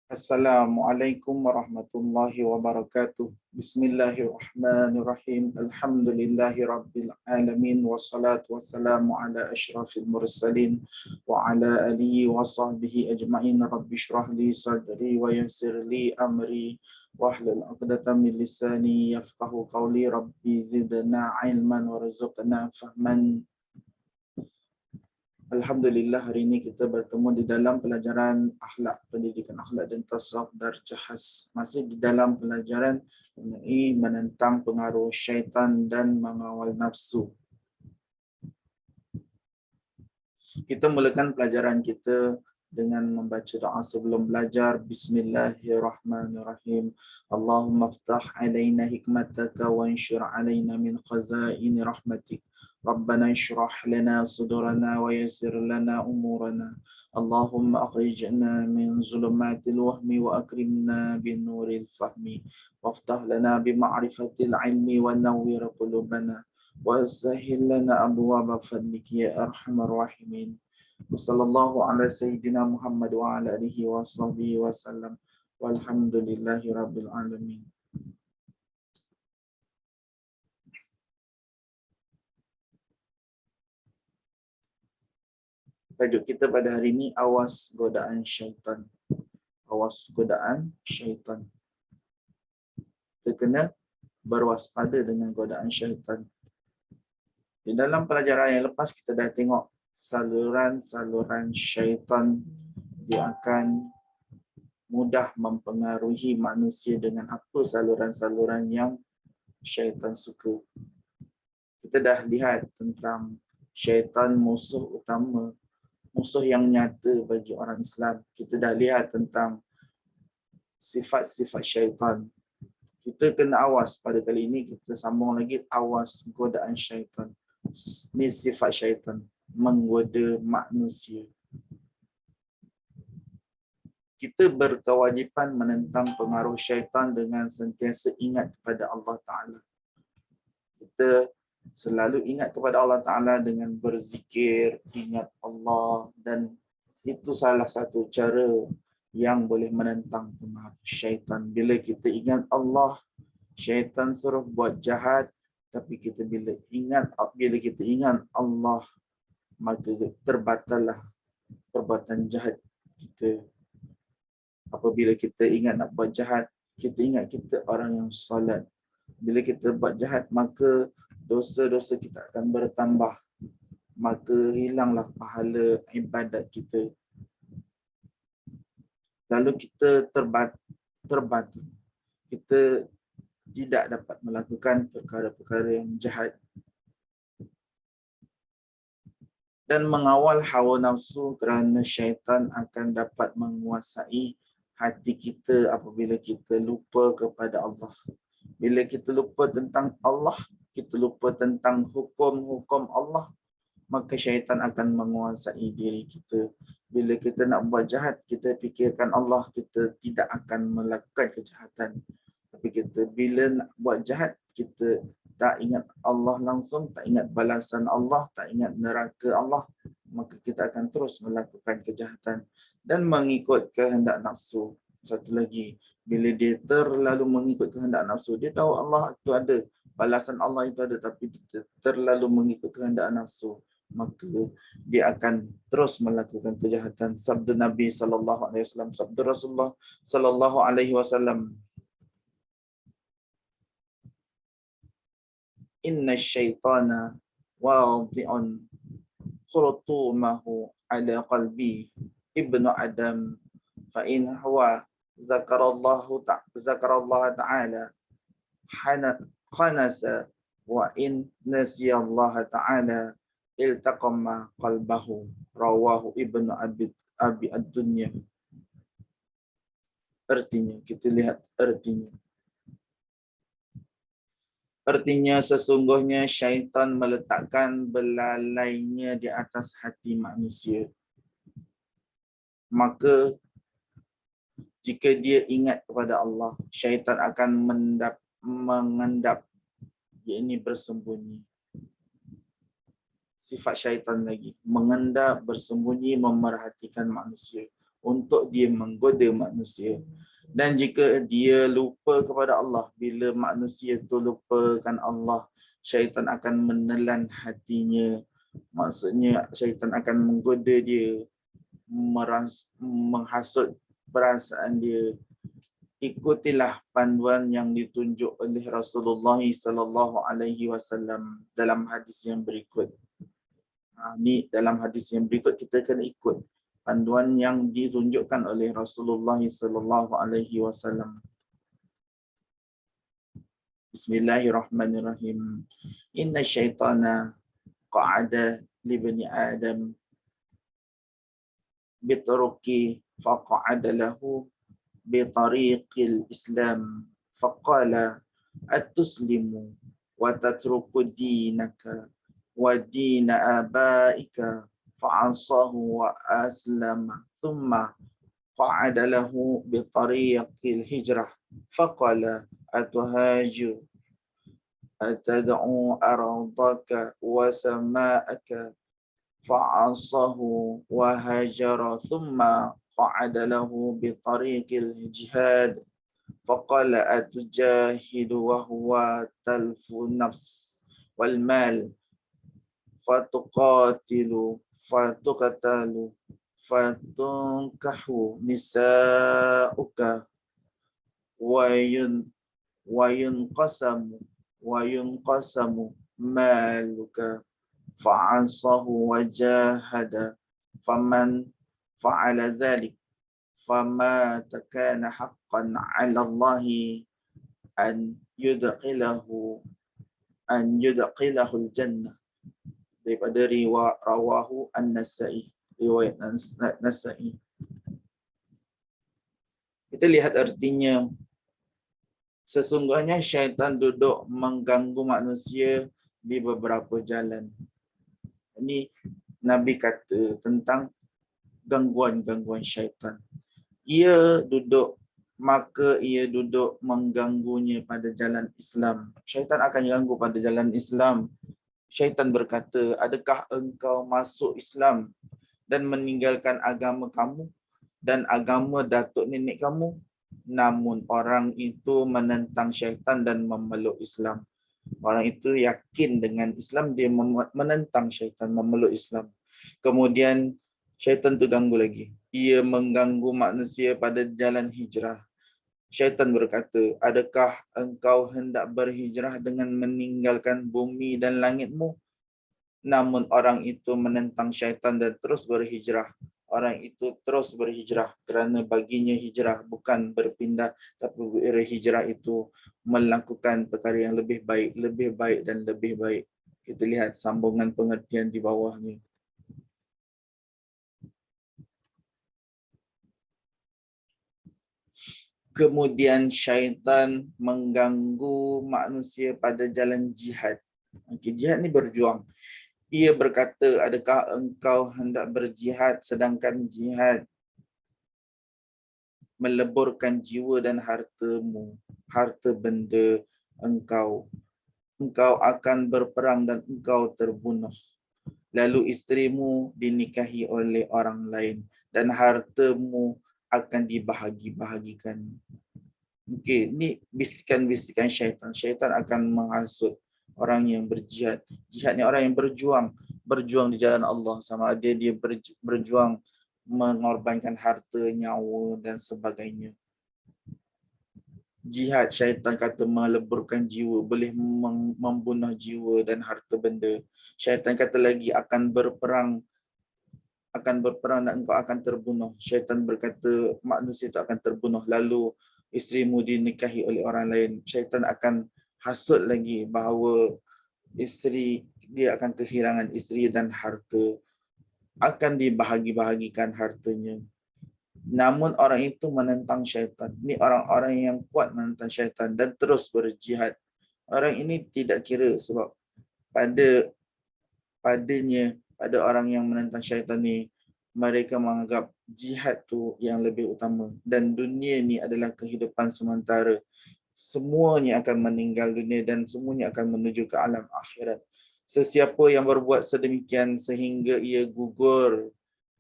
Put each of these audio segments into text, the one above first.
Assalamualaikum warahmatullahi wabarakatuh. Bismillahirrahmanirrahim. Alhamdulillahi rabbil alamin. Wassalatu wassalamu ala asyrafil mursalin. Wa ala alihi wa sahbihi ajma'in. Rabbi syrah li sadri wa yassir li amri. Wahlul 'uqdatam min lisani yafqahu qawli. Rabbi zidna ilman warzuqna fahman. Alhamdulillah hari ini kita bertemu di dalam pelajaran akhlak, pendidikan akhlak dan tasawuf darjah khas. Masih di dalam pelajaran mengenai menentang pengaruh syaitan dan mengawal nafsu. Kita mulakan pelajaran kita dengan membaca doa sebelum belajar. Bismillahirrahmanirrahim. Allahumma aftah alaina hikmataka wa anshur alaina min khazaini rahmatik. ربنا اشرح لنا صدورنا ويسر لنا أمورنا اللهم أخرجنا من ظلمات الوهم وأكرمنا بنور الفهم وافتح لنا بمعرفة العلم ونور قلوبنا وسهل لنا أبواب فضلك يا أرحم الراحمين وصلى الله على سيدنا محمد وعلى آله وصحبه وسلم والحمد لله رب العالمين. Tajuk kita pada hari ini, awas godaan syaitan. Awas godaan syaitan. Kita kena berwaspada dengan godaan syaitan. Di dalam pelajaran yang lepas kita dah tengok saluran-saluran syaitan. Dia akan mudah mempengaruhi manusia dengan apa saluran-saluran yang syaitan suka. Kita dah lihat tentang syaitan musuh utama, musuh yang nyata bagi orang Islam. Kita dah lihat tentang sifat-sifat syaitan. Kita kena awas. Pada kali ini kita sambung lagi, awas godaan syaitan. Ini sifat syaitan, menggoda manusia. Kita berkewajipan menentang pengaruh syaitan dengan sentiasa ingat kepada Allah Ta'ala. Kita selalu ingat kepada Allah Ta'ala dengan berzikir, ingat Allah, dan itu salah satu cara yang boleh menentang pengaruh syaitan. Bila kita ingat Allah, syaitan suruh buat jahat, tapi bila kita ingat Allah, maka terbatallah perbuatan jahat kita. Apabila kita ingat nak buat jahat, kita ingat kita orang yang salat. Bila kita buat jahat, maka dosa-dosa kita akan bertambah. Maka hilanglah pahala ibadat kita. Lalu kita terbatal. Kita tidak dapat melakukan perkara-perkara yang jahat. Dan mengawal hawa nafsu kerana syaitan akan dapat menguasai hati kita apabila kita lupa kepada Allah. Bila kita lupa tentang Allah, kita lupa tentang hukum-hukum Allah, maka syaitan akan menguasai diri kita. Bila kita nak buat jahat, kita fikirkan Allah, kita tidak akan melakukan kejahatan. Tapi bila nak buat jahat, kita tak ingat Allah langsung, tak ingat balasan Allah, tak ingat neraka Allah, maka kita akan terus melakukan kejahatan dan mengikut kehendak nafsu. Satu lagi, bila dia terlalu mengikut kehendak nafsu, dia tahu Allah itu ada, balasan Allah itu ada, tapi dia terlalu mengikut kehendak nafsu, maka dia akan terus melakukan kejahatan. Sabda Nabi sallallahu alaihi wasallam, sabda Rasulullah sallallahu alaihi wasallam, inna syaitana wadi'un khurtumahu ala qalbi ibnu Adam fa in huwa zakarallahu ta'ala khanasa wa in nasiyallaha ta'ala iltaqama qalbahu. Rawahu ibnu abi ad-dunya. Artinya, kita lihat artinya. Artinya sesungguhnya syaitan meletakkan belalainya di atas hati manusia. Maka jika dia ingat kepada Allah, syaitan akan mengendap, yakni bersembunyi. Sifat syaitan lagi, mengendap, bersembunyi, memerhatikan manusia. untuk dia menggoda manusia. Dan jika dia lupa kepada Allah, bila manusia tu lupakan Allah, syaitan akan menelan hatinya. Maksudnya syaitan akan menggoda dia, menghasut perasaan dia. Ikutilah panduan yang ditunjuk oleh Rasulullah sallallahu alaihi wasallam dalam hadis yang berikut. Ni dalam hadis yang berikut kita kena ikut panduan yang ditunjukkan oleh Rasulullah sallallahu alaihi wasallam. Bismillahirrahmanirrahim. Inna syaitana qa'ada li bani Adam bitruki faqa'ada lahu bitariqil Islam faqala at-tuslimu wa tatruku dinaka wa dina abaika fa'asahu wa aslama thumma qa'ada lahu bitariqil hijrah faqala atuhajir atad'u ardaka wa sama'aka fa'asahu wa hajara thumma qa'ada lahu bitariqil jihad faqala atujahidu wa huwa talfu nafs wal mal fatuqatilu fatuqatalu fatunkahu nisa'uka wayunqasamu maluka fa'asahu wajahada faman fa'ala dhalik fama takana haqqan 'ala Allahi an yudkhilahu al-jannah. Daripada rawahu An-Nasa'i, riwayat Nasa'i. Kita lihat artinya, sesungguhnya syaitan duduk mengganggu manusia di beberapa jalan. Ini Nabi kata tentang gangguan-gangguan syaitan. Ia duduk mengganggunya pada jalan Islam. Syaitan akan ganggu pada jalan Islam. Syaitan berkata, adakah engkau masuk Islam dan meninggalkan agama kamu dan agama datuk nenek kamu? Namun orang itu menentang syaitan dan memeluk Islam. Orang itu yakin dengan Islam, dia menentang syaitan, memeluk Islam. Kemudian syaitan itu ganggu lagi. Ia mengganggu manusia pada jalan hijrah. Syaitan berkata, adakah engkau hendak berhijrah dengan meninggalkan bumi dan langitmu? Namun orang itu menentang syaitan dan terus berhijrah. Orang itu terus berhijrah kerana baginya hijrah bukan berpindah, tapi berhijrah itu melakukan perkara yang lebih baik dan lebih baik. Kita lihat sambungan pengertian di bawahnya. Kemudian syaitan mengganggu manusia pada jalan jihad. Jihad ni berjuang. Ia berkata, adakah engkau hendak berjihad sedangkan jihad meleburkan jiwa dan hartamu, harta benda engkau. Engkau akan berperang dan engkau terbunuh. Lalu isterimu dinikahi oleh orang lain dan hartamu akan dibahagi-bahagikan. Okey, ni bisikan-bisikan syaitan. Syaitan akan menghasut orang yang berjihad. Jihad ni orang yang berjuang di jalan Allah, sama ada dia berjuang mengorbankan harta, nyawa dan sebagainya. Jihad, syaitan kata meleburkan jiwa, boleh membunuh jiwa dan harta benda. Syaitan kata lagi akan berperang dan engkau akan terbunuh. Syaitan berkata manusia itu akan terbunuh, lalu isterimu dinikahi oleh orang lain. Syaitan akan hasut lagi bahawa isteri dia akan kehilangan isteri dan harta, akan dibahagi-bahagikan hartanya. Namun orang itu menentang syaitan. Ini orang-orang yang kuat menentang syaitan dan terus berjihad. Orang ini tidak kira sebab pada orang yang menentang syaitan ni, mereka menganggap jihad tu yang lebih utama dan dunia ni adalah kehidupan sementara. Semuanya akan meninggal dunia dan semuanya akan menuju ke alam akhirat. Sesiapa yang berbuat sedemikian sehingga ia gugur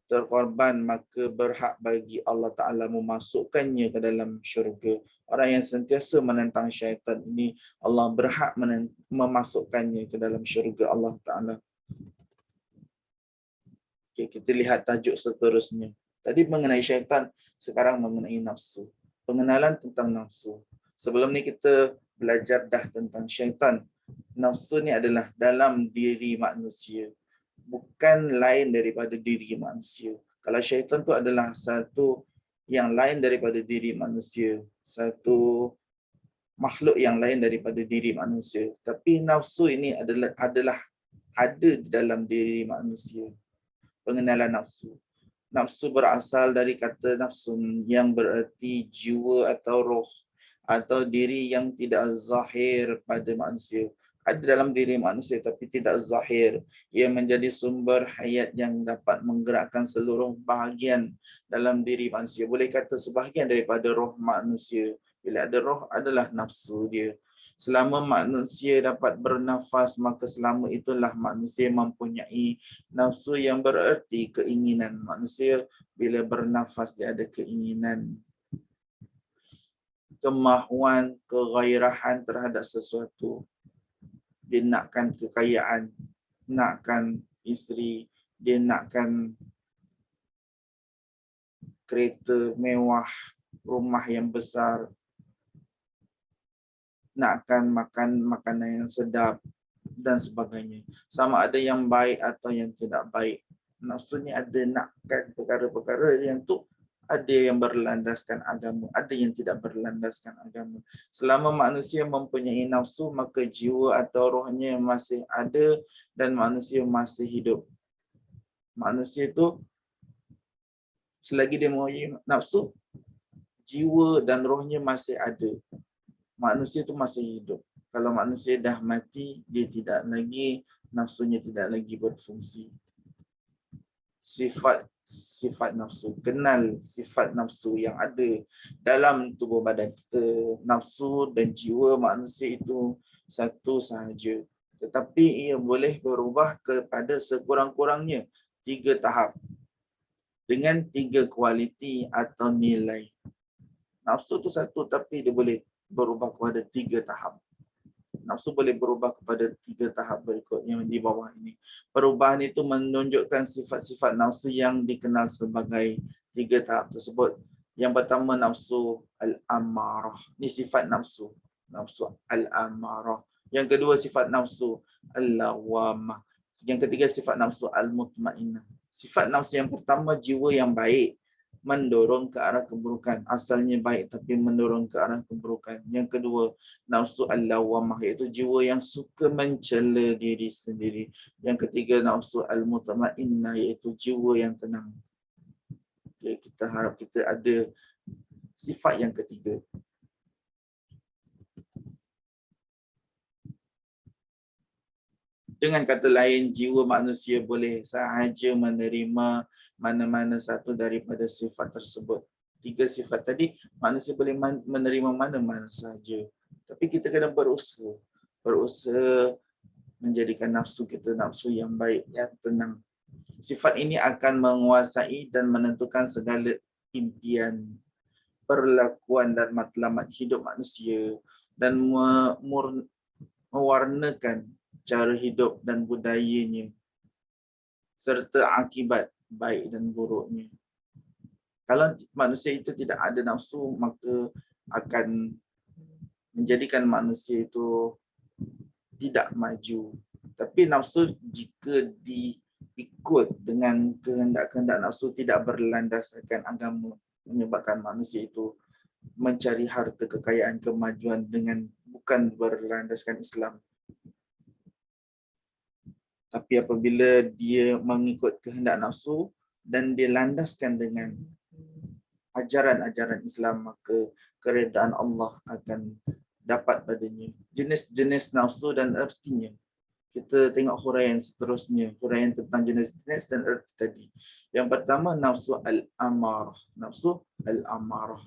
terkorban, maka berhak bagi Allah Ta'ala memasukkannya ke dalam syurga. Orang yang sentiasa menentang syaitan ini, Allah berhak memasukkannya ke dalam syurga Allah Ta'ala. Okay, kita lihat tajuk seterusnya. Tadi mengenai syaitan, sekarang mengenai nafsu. Pengenalan tentang nafsu. Sebelum ni kita belajar dah tentang syaitan. Nafsu ni adalah dalam diri manusia, bukan lain daripada diri manusia. Kalau syaitan tu adalah satu yang lain daripada diri manusia, satu makhluk yang lain daripada diri manusia. Tapi nafsu ini adalah ada di dalam diri manusia. Pengenalan nafsu. Nafsu berasal dari kata nafsun yang bererti jiwa atau roh atau diri yang tidak zahir pada manusia. Ada dalam diri manusia tapi tidak zahir. Ia menjadi sumber hayat yang dapat menggerakkan seluruh bahagian dalam diri manusia. Boleh kata sebahagian daripada roh manusia. Bila ada roh adalah nafsu dia. Selama manusia dapat bernafas, maka selama itulah manusia mempunyai nafsu yang bererti keinginan. Manusia bila bernafas dia ada keinginan, kemahuan, kegairahan terhadap sesuatu. Dia nakkan kekayaan, nakkan isteri, dia nakkan kereta mewah, rumah yang besar, nakkan makan makanan yang sedap dan sebagainya. Sama ada yang baik atau yang tidak baik. Nafsunya ada nakkan perkara-perkara yang tu ada yang berlandaskan agama, ada yang tidak berlandaskan agama. Selama manusia mempunyai nafsu, maka jiwa atau rohnya masih ada dan manusia masih hidup. Manusia tu selagi dia mempunyai nafsu, jiwa dan rohnya masih ada. Manusia tu masih hidup. Kalau manusia dah mati, dia tidak lagi, nafsunya tidak lagi berfungsi. Sifat nafsu, kenal sifat nafsu yang ada dalam tubuh badan kita. Nafsu dan jiwa manusia itu satu sahaja, tetapi ia boleh berubah kepada sekurang-kurangnya 3 tahap dengan 3 kualiti atau nilai. Nafsu tu satu tapi dia boleh berubah kepada 3 tahap. Nafsu boleh berubah kepada 3 tahap berikutnya di bawah ini. Perubahan itu menunjukkan sifat-sifat nafsu yang dikenal sebagai 3 tahap tersebut. Yang pertama nafsu al-amarah. Ini sifat nafsu. Nafsu al-amarah. Yang kedua sifat nafsu al-lawamah. Yang ketiga sifat nafsu al-mutmainnah. Sifat nafsu yang pertama jiwa yang baik, mendorong ke arah keburukan. Asalnya baik tapi mendorong ke arah keburukan. Yang kedua, nafsu al-lawamah, iaitu jiwa yang suka mencela diri sendiri. Yang ketiga, nafsu al-mutmainnah, iaitu jiwa yang tenang. Okay, kita harap kita ada sifat yang ketiga. Dengan kata lain, jiwa manusia boleh sahaja menerima mana-mana satu daripada sifat tersebut. 3 sifat tadi, manusia boleh menerima mana-mana sahaja. Tapi kita kena berusaha. Berusaha menjadikan nafsu kita nafsu yang baik, yang tenang. Sifat ini akan menguasai dan menentukan segala impian, perlakuan dan matlamat hidup manusia dan mewarnakan cara hidup dan budayanya serta akibat baik dan buruknya. Kalau manusia itu tidak ada nafsu, maka akan menjadikan manusia itu tidak maju. Tapi nafsu jika diikut dengan kehendak-kehendak nafsu tidak berlandaskan agama, menyebabkan manusia itu mencari harta kekayaan kemajuan dengan bukan berlandaskan Islam. Tapi apabila dia mengikut kehendak nafsu dan dia landaskan dengan ajaran-ajaran Islam, maka keredaan Allah akan dapat padanya. Jenis-jenis nafsu dan ertinya. Kita tengok huraian seterusnya, huraian tentang jenis-jenis dan erti tadi. Yang pertama, nafsu al-amarah. Nafsu al-amarah.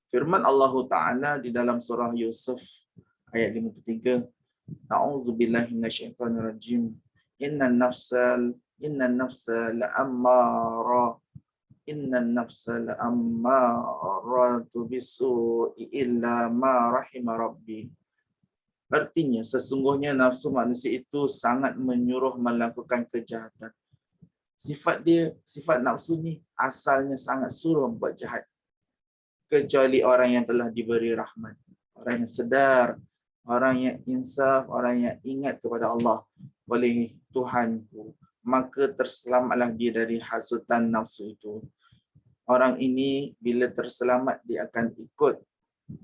Firman Allah Ta'ala di dalam surah Yusuf ayat 53, A'udzubillahi minasyaitonirrajim. Inna nafsa la'ammara Inna nafsa la'ammaratu bisu'i illa ma rahima rabbi. Artinya, sesungguhnya nafsu manusia itu sangat menyuruh melakukan kejahatan. Sifat nafsu ni asalnya sangat suruh buat jahat. Kecuali orang yang telah diberi rahmat. Orang yang sedar, orang yang insaf, orang yang ingat kepada Allah oleh Tuhanku. Maka terselamatlah dia dari hasutan nafsu itu. Orang ini bila terselamat, dia akan ikut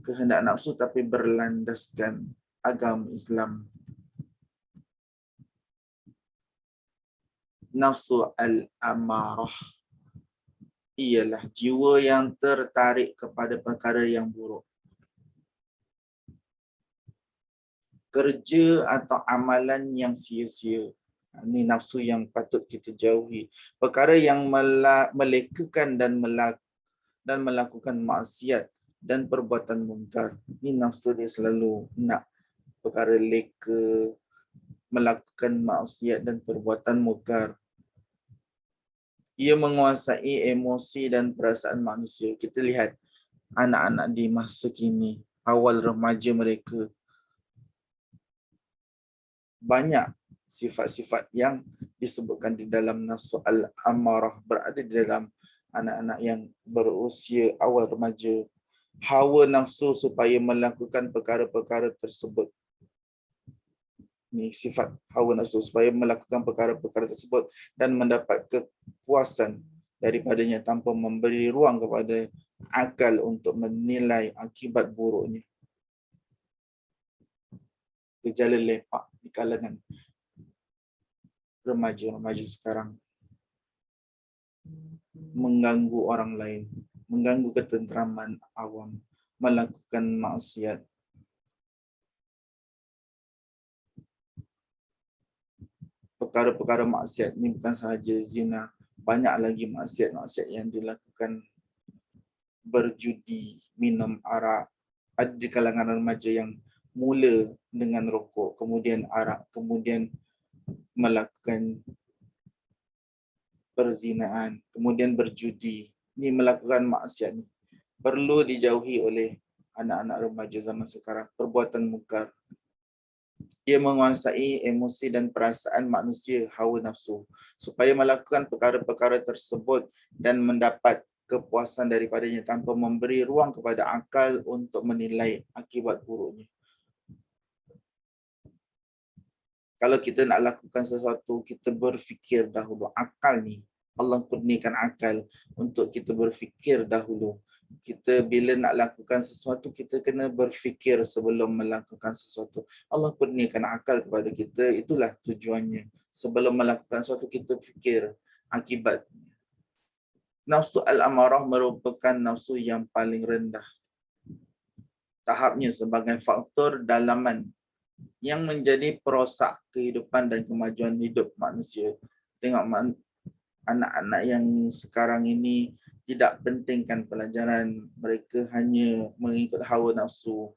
kehendak nafsu tapi berlandaskan agama Islam. Nafsu al-amarah ialah jiwa yang tertarik kepada perkara yang buruk. Kerja atau amalan yang sia-sia. Ini nafsu yang patut kita jauhi. Perkara yang melekakan dan melakukan maksiat dan perbuatan mungkar. Ini nafsu dia selalu nak perkara leka, melakukan maksiat dan perbuatan mungkar. Ia menguasai emosi dan perasaan manusia. Kita lihat anak-anak di masa kini, awal remaja mereka, banyak sifat-sifat yang disebutkan di dalam nafsu al-amarah berada di dalam anak-anak yang berusia awal remaja. Hawa nafsu supaya melakukan perkara-perkara tersebut. Ini sifat hawa nafsu supaya melakukan perkara-perkara tersebut dan mendapat kepuasan daripadanya tanpa memberi ruang kepada akal untuk menilai akibat buruknya. Gejala lepak di kalangan remaja-remaja sekarang. Mengganggu orang lain, mengganggu ketenteraman awam, melakukan maksiat. Perkara-perkara maksiat ini bukan sahaja zina, banyak lagi maksiat-maksiat yang dilakukan. Berjudi, minum arak. Ada di kalangan remaja yang mula dengan rokok, kemudian arak, kemudian melakukan perzinaan, kemudian berjudi. Ini melakukan maksiat ni perlu dijauhi oleh anak-anak remaja zaman sekarang. Perbuatan mungkar. Ia menguasai emosi dan perasaan manusia, hawa nafsu, supaya melakukan perkara-perkara tersebut dan mendapat kepuasan daripadanya tanpa memberi ruang kepada akal untuk menilai akibat buruknya. Kalau kita nak lakukan sesuatu, kita berfikir dahulu. Akal ni, Allah kurniakan akal untuk kita berfikir dahulu. Kita bila nak lakukan sesuatu, kita kena berfikir sebelum melakukan sesuatu. Allah kurniakan akal kepada kita, itulah tujuannya. Sebelum melakukan sesuatu, kita fikir akibat. Nafsu al-amarah merupakan nafsu yang paling rendah. Tahapnya sebagai faktor dalaman yang menjadi perosak kehidupan dan kemajuan hidup manusia. Tengok anak-anak yang sekarang ini tidak pentingkan pelajaran. Mereka hanya mengikut hawa nafsu,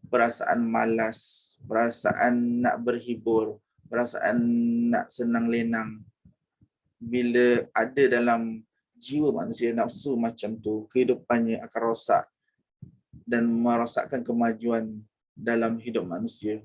perasaan malas, perasaan nak berhibur, perasaan nak senang lenang. Bila ada dalam jiwa manusia nafsu macam tu, kehidupannya akan rosak dan merosakkan kemajuan dalam hidup manusia.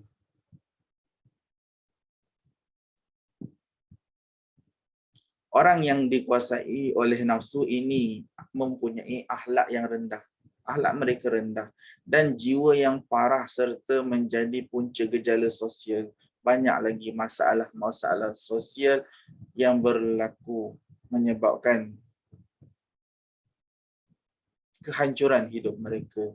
Orang yang dikuasai oleh nafsu ini mempunyai akhlak yang rendah. Akhlak mereka rendah. Dan jiwa yang parah serta menjadi punca gejala sosial. Banyak lagi masalah-masalah sosial yang berlaku menyebabkan kehancuran hidup mereka.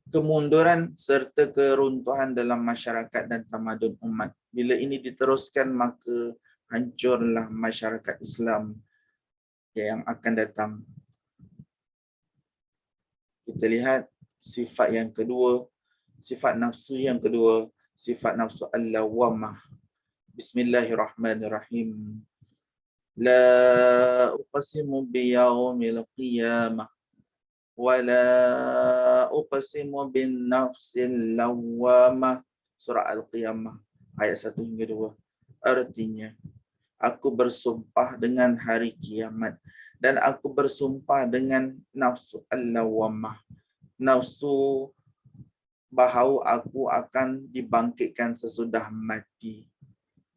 Kemunduran serta keruntuhan dalam masyarakat dan tamadun umat. Bila ini diteruskan, maka hancurlah masyarakat Islam yang akan datang. Kita lihat sifat yang kedua, sifat nafsu yang kedua, sifat nafsu al-lawamah. Bismillahirrahmanirrahim. La uqsimu biyawmil qiyamah wa la uqsimu bin nafsil lawamah. Surah Al-Qiyamah ayat 1 hingga 2. Artinya, Aku bersumpah dengan hari kiamat. Dan aku bersumpah dengan nafsu al-lawamah. Nafsu bahawa aku akan dibangkitkan sesudah mati.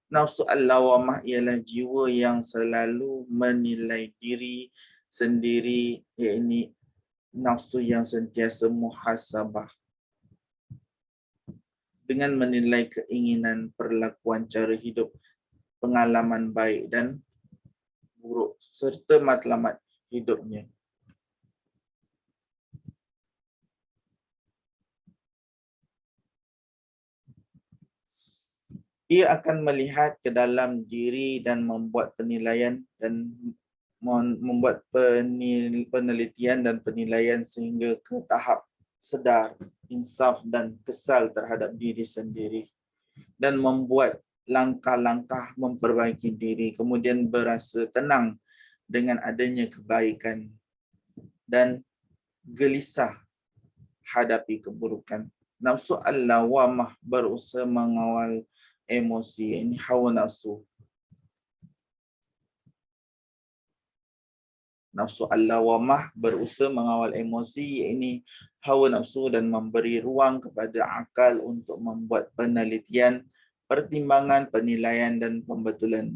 Nafsu al-lawamah ialah jiwa yang selalu menilai diri sendiri, iaitu nafsu yang sentiasa muhasabah dengan menilai keinginan, perlakuan, cara hidup, pengalaman baik dan buruk serta matlamat hidupnya. Ia akan melihat ke dalam diri dan membuat penilaian dan membuat penelitian dan penilaian sehingga ke tahap sedar, insaf dan kesal terhadap diri sendiri dan membuat langkah-langkah memperbaiki diri, kemudian berasa tenang dengan adanya kebaikan dan gelisah hadapi keburukan. Nafsu al-lawamah berusaha mengawal emosi, ini hawa nafsu. Nafsu al-lawamah berusaha mengawal emosi, ini hawa nafsu, dan memberi ruang kepada akal untuk membuat penelitian, pertimbangan, penilaian dan pembetulan.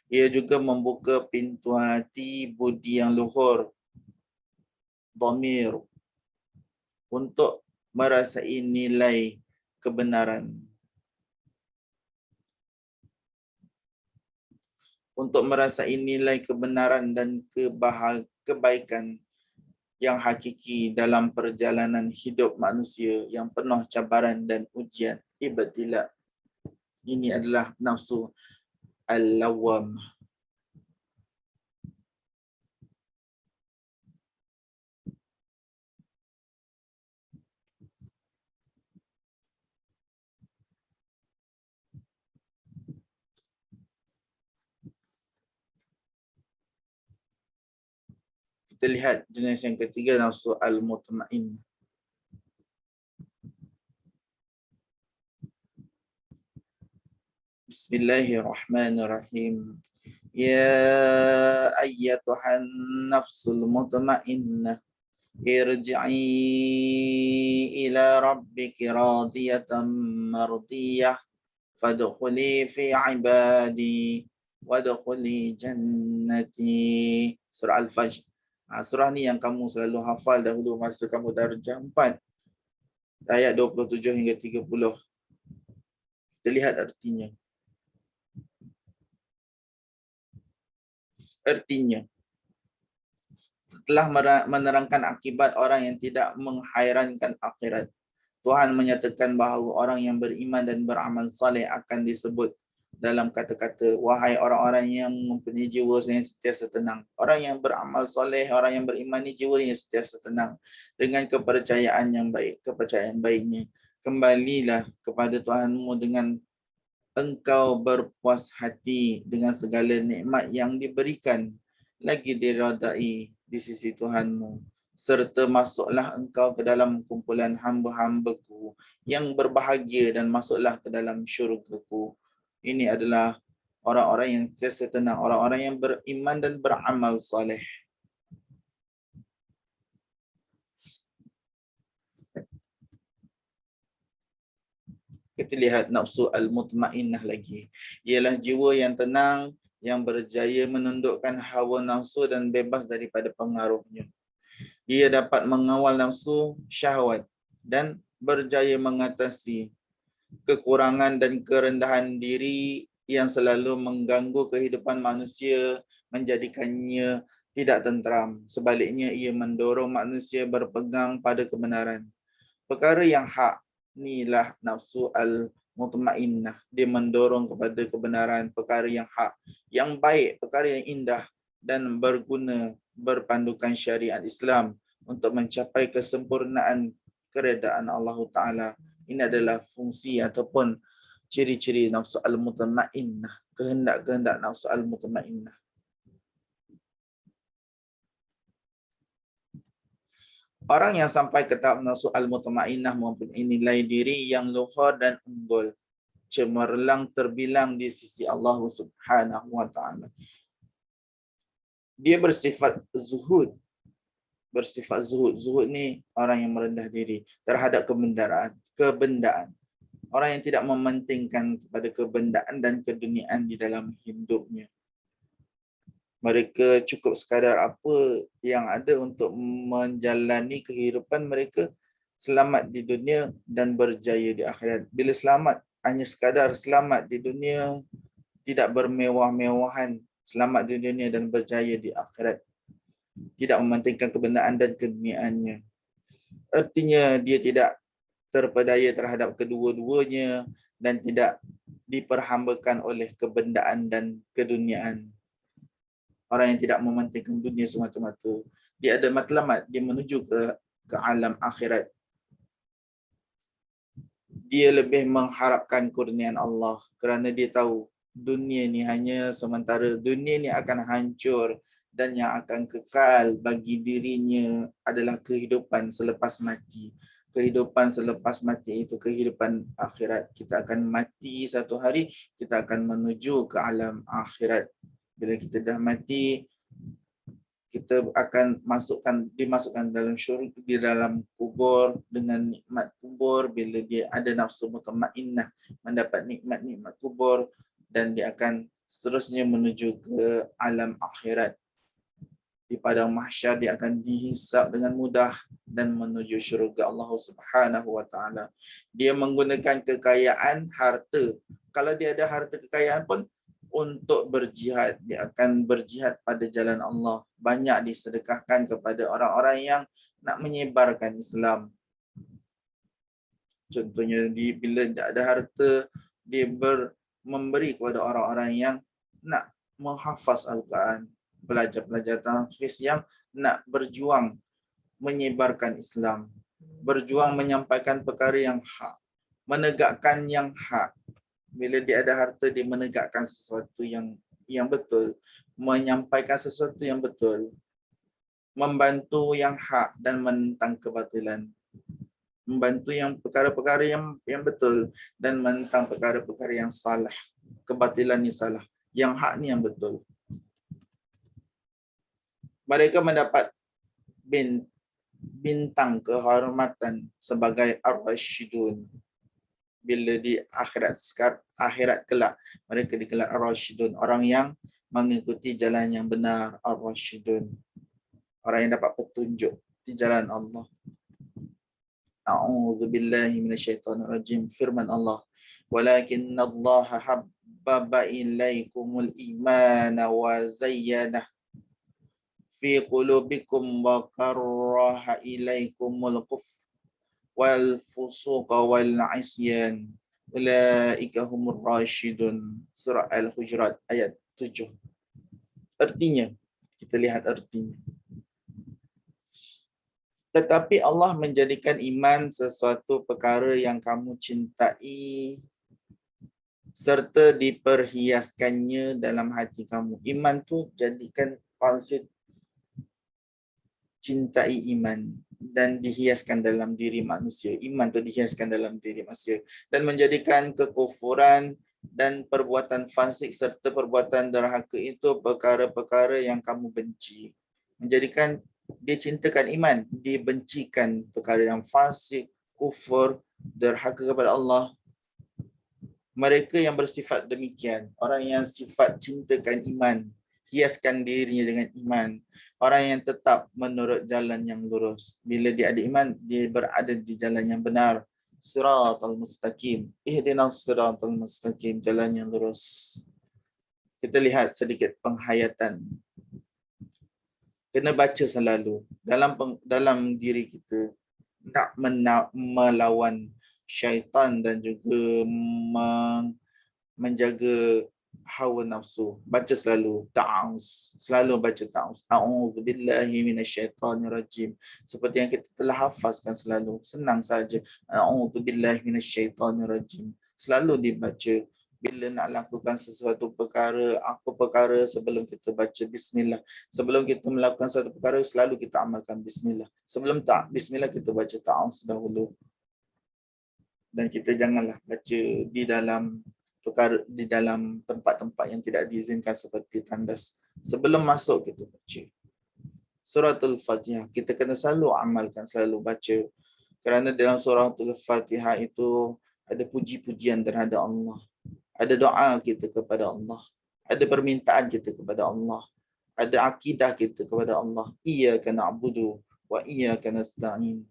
Ia juga membuka pintu hati budi yang luhur, dhamir, untuk merasai nilai kebenaran. Untuk merasai nilai kebenaran dan kebaikan yang hakiki dalam perjalanan hidup manusia yang penuh cabaran dan ujian, ibtila. Ini adalah nafsu al-lawam. Kita lihat jenis yang ketiga, nafsu al-mutmain. Bismillahirrahmanirrahim. Ya ayyatuhan nafsul mutmainnah, irji'i ila rabbiki radiyatan mardiyah, fadkhuli fi ibadi wadkhuli jannati. Surah Al-Fajr. Surah ni yang kamu selalu hafal dahulu masa kamu darjah 4, ayat 27 hingga 30. Kita lihat artinya. Setelah menerangkan akibat orang yang tidak menghairankan akhirat, Tuhan menyatakan bahawa orang yang beriman dan beramal saleh akan disebut dalam kata-kata, wahai orang-orang yang mempunyai jiwa yang sentiasa tenang. Orang yang beramal soleh, orang yang beriman ni jiwa yang sentiasa tenang dengan kepercayaan yang baik, kepercayaan baiknya. Kembalilah kepada Tuhanmu dengan engkau berpuas hati dengan segala nikmat yang diberikan, lagi diredai di sisi Tuhanmu. Serta masuklah engkau ke dalam kumpulan hamba-hambaku yang berbahagia dan masuklah ke dalam syurgaku. Ini adalah orang-orang yang sentiasa tenang, orang-orang yang beriman dan beramal soleh. Kita lihat nafsu al-mutmainnah lagi. Ialah jiwa yang tenang, yang berjaya menundukkan hawa nafsu dan bebas daripada pengaruhnya. Ia dapat mengawal nafsu syahwat dan berjaya mengatasi kekurangan dan kerendahan diri yang selalu mengganggu kehidupan manusia, menjadikannya tidak tenteram. Sebaliknya, ia mendorong manusia berpegang pada kebenaran. Perkara yang hak, inilah nafsu al-mutmainnah. Dia mendorong kepada kebenaran, perkara yang hak, yang baik, perkara yang indah dan berguna, berpandukan syariat Islam untuk mencapai kesempurnaan keredaan Allah Ta'ala. Ini adalah fungsi ataupun ciri-ciri nafsu al-mutmainnah, kehendak-kehendak nafsu al-mutmainnah. Orang yang sampai ke tahap nafsu al-mutmainnah mempunyai nilai diri yang luhur dan unggul. cemerlang terbilang di sisi Allah Subhanahu wa taala. Dia bersifat zuhud. Bersifat zuhud. Zuhud ni orang yang merendah diri terhadap kebendaan. Orang yang tidak mementingkan kepada kebendaan dan keduniaan di dalam hidupnya. Mereka cukup sekadar apa yang ada untuk menjalani kehidupan mereka, selamat di dunia dan berjaya di akhirat. Bila selamat, hanya sekadar selamat di dunia, tidak bermewah-mewahan, selamat di dunia dan berjaya di akhirat. Tidak mementingkan kebendaan dan keduniaannya. Artinya dia tidak terpedaya terhadap kedua-duanya dan tidak diperhambakan oleh kebendaan dan keduniaan. Orang yang tidak mementingkan dunia semata-mata, dia ada matlamat, dia menuju ke alam akhirat. Dia lebih mengharapkan kurniaan Allah kerana dia tahu dunia ni hanya sementara, dunia ni akan hancur dan yang akan kekal bagi dirinya adalah kehidupan selepas mati. Kehidupan selepas mati itu kehidupan akhirat. Kita akan mati satu hari, kita akan menuju ke alam akhirat. Bila kita dah mati, kita akan dimasukkan dalam syurga, di dalam kubur dengan nikmat kubur. Bila dia ada nafsu mutmainnah, mendapat nikmat-nikmat kubur, dan dia akan seterusnya menuju ke alam akhirat. Di padang mahsyar dia akan dihisap dengan mudah dan menuju syurga Allah Subhanahu wa taala. Dia menggunakan kekayaan harta. Kalau dia ada harta kekayaan pun untuk berjihad, dia akan berjihad pada jalan Allah. Banyak disedekahkan kepada orang-orang yang nak menyebarkan Islam. Contohnya bila tak ada harta, dia memberi kepada orang-orang yang nak menghafaz Al-Quran, pelajar-pelajar tahfiz yang nak berjuang menyebarkan Islam, berjuang menyampaikan perkara yang hak, menegakkan yang hak. Bila dia ada harta, dia menegakkan sesuatu yang betul, menyampaikan sesuatu yang betul, membantu yang hak dan menentang kebatilan, membantu yang perkara-perkara yang betul dan menentang perkara-perkara yang salah. Kebatilan ni salah, yang hak ni yang betul. Mereka mendapat bintang kehormatan sebagai ar-rasyidun. Bila di akhirat kelak, mereka digelar ar-rasyidun, orang yang mengikuti jalan yang benar, ar-rasyidun, orang yang dapat petunjuk di jalan Allah. A'udzu billahi minasyaitonir rajim. Firman Allah, "Walakinnallaha habbaba ilaikumul imana wa zayyanah fi qulubikum wa karraha ilaikumul kufr wal fusuqa wal isyan ulaika humur rasyidun." Surah Al-Hujurat ayat 7. Artinya, kita lihat artinya. Tetapi Allah menjadikan iman sesuatu perkara yang kamu cintai serta diperhiaskannya dalam hati kamu. Iman tu jadikan konsep cintai iman dan dihiaskan dalam diri manusia. Iman tu dihiaskan dalam diri manusia dan menjadikan kekufuran dan perbuatan fasik serta perbuatan derhaka itu perkara-perkara yang kamu benci. Menjadikan dia cintakan iman, dia bencikan perkara yang fasik, kufur, derhaka kepada Allah. Mereka yang bersifat demikian, orang yang sifat cintakan iman, hiaskan dirinya dengan iman, orang yang tetap menurut jalan yang lurus. Bila dia ada iman, dia berada di jalan yang benar. Siratal mustaqim, ihdinas siratal mustaqim, jalan yang lurus. Kita lihat sedikit penghayatan. Kena baca selalu dalam diri kita, nak melawan syaitan dan juga menjaga hawa nafsu. Baca selalu ta'awuz, selalu baca ta'awuz. A'udzu billahi minasyaitonir rajim. Seperti yang kita telah hafazkan selalu, senang saja. A'udzu billahi minasyaitonir rajim. Selalu dibaca. Bila nak lakukan sesuatu perkara, apa perkara, sebelum kita baca bismillah. Sebelum kita melakukan satu perkara, selalu kita amalkan bismillah. Sebelum bismillah, kita baca ta'awuz dahulu. Dan kita janganlah baca di dalam tempat-tempat yang tidak diizinkan seperti tandas. Sebelum masuk kita baca suratul Fatihah. Kita kena selalu amalkan, selalu baca. Kerana dalam suratul Fatihah itu ada puji-pujian terhadap Allah. Ada doa kita kepada Allah. Ada permintaan kita kepada Allah. Ada akidah kita kepada Allah. Iyyaka na'budu wa iyyaka nasta'in.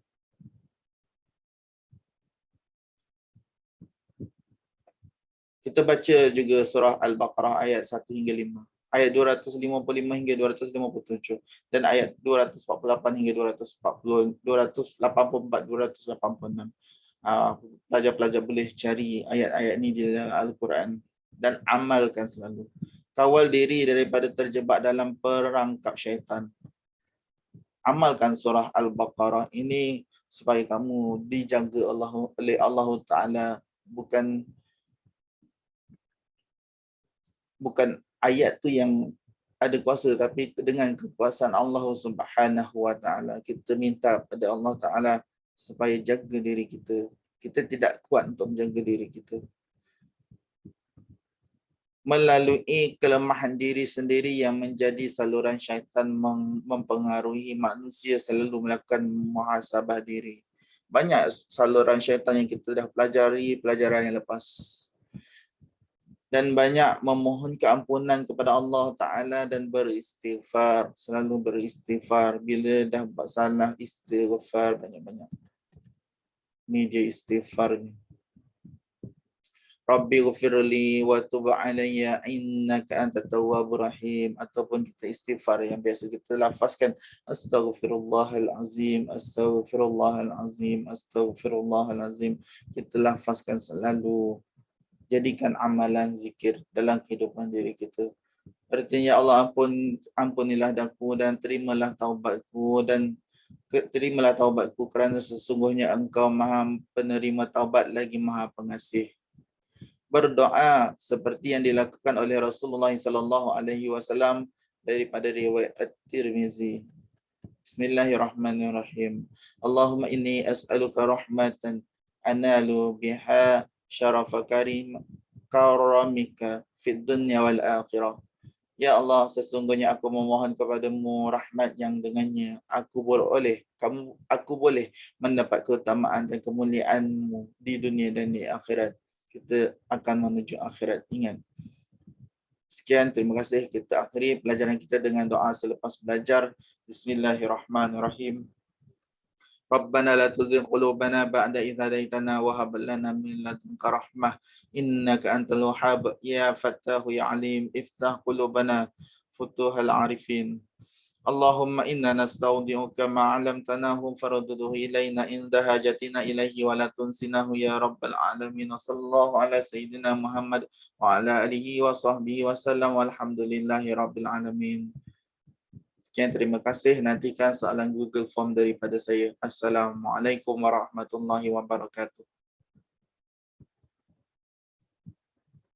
Kita baca juga surah Al-Baqarah ayat 1 hingga 5. Ayat 255 hingga 257 dan ayat 248 hingga 240, 284, 286. Pelajar-pelajar boleh cari ayat-ayat ini di dalam Al-Quran dan amalkan selalu. Kawal diri daripada terjebak dalam perangkap syaitan. Amalkan surah Al-Baqarah ini supaya kamu dijaga oleh Allah Ta'ala. Bukan ayat tu yang ada kuasa, tapi dengan kekuasaan Allah Subhanahu Wa Ta'ala. Kita minta pada Allah Ta'ala supaya jaga diri kita. Kita tidak kuat untuk menjaga diri kita. Melalui kelemahan diri sendiri yang menjadi saluran syaitan mempengaruhi manusia selalu melakukan muhasabah diri. Banyak saluran syaitan yang kita dah pelajari pelajaran yang lepas. Dan banyak memohon keampunan kepada Allah Ta'ala dan beristighfar. Selalu beristighfar. Bila dah buat salah, istighfar banyak-banyak. Ni dia istighfar ni. Rabbi ghafirli wa tub alayya innaka antat tawwabur rahim. Ataupun kita istighfar yang biasa kita lafazkan, astaghfirullahalazim, astaghfirullahalazim, astaghfirullahalazim. Kita lafazkan selalu. Jadikan amalan zikir dalam kehidupan diri kita. Artinya, ya Allah, ampunilah daku dan terimalah taubatku kerana sesungguhnya Engkau Maha penerima taubat lagi Maha pengasih. Berdoa seperti yang dilakukan oleh Rasulullah SAW daripada riwayat At-Tirmizi. Bismillahirrahmanirrahim. Allahumma inni as'aluka rahmatan analu biha syarafa karamika fid dunya wal akhirah. Ya Allah, sesungguhnya aku memohon kepadamu rahmat yang dengannya aku boleh mendapat keutamaan dan kemuliaan-Mu di dunia dan di akhirat. Kita akan menuju akhirat. Ingat. Sekian, terima kasih. Kita akhiri pelajaran kita dengan doa selepas belajar. Bismillahirrahmanirrahim. Rabbana la tuzigh qulubana ba'da idh hadaytana wa hab lana min ladunka rahmah innaka antal wahhab ya fattahu ya alim iftah qulubana futuhal arifin. Allahumma inna nastaudi'uka ma 'allamtanahu farudduhu ilaina inda hajatina ilaihi wa la tunsinahu ya rabbal alamin. Sallallahu ala sayyidina Muhammad wa ala alihi wa sahbihi wa sallam walhamdulillahi rabbil alamin. Sekian, terima kasih. Nantikan soalan Google Form daripada saya. Assalamualaikum warahmatullahi wabarakatuh.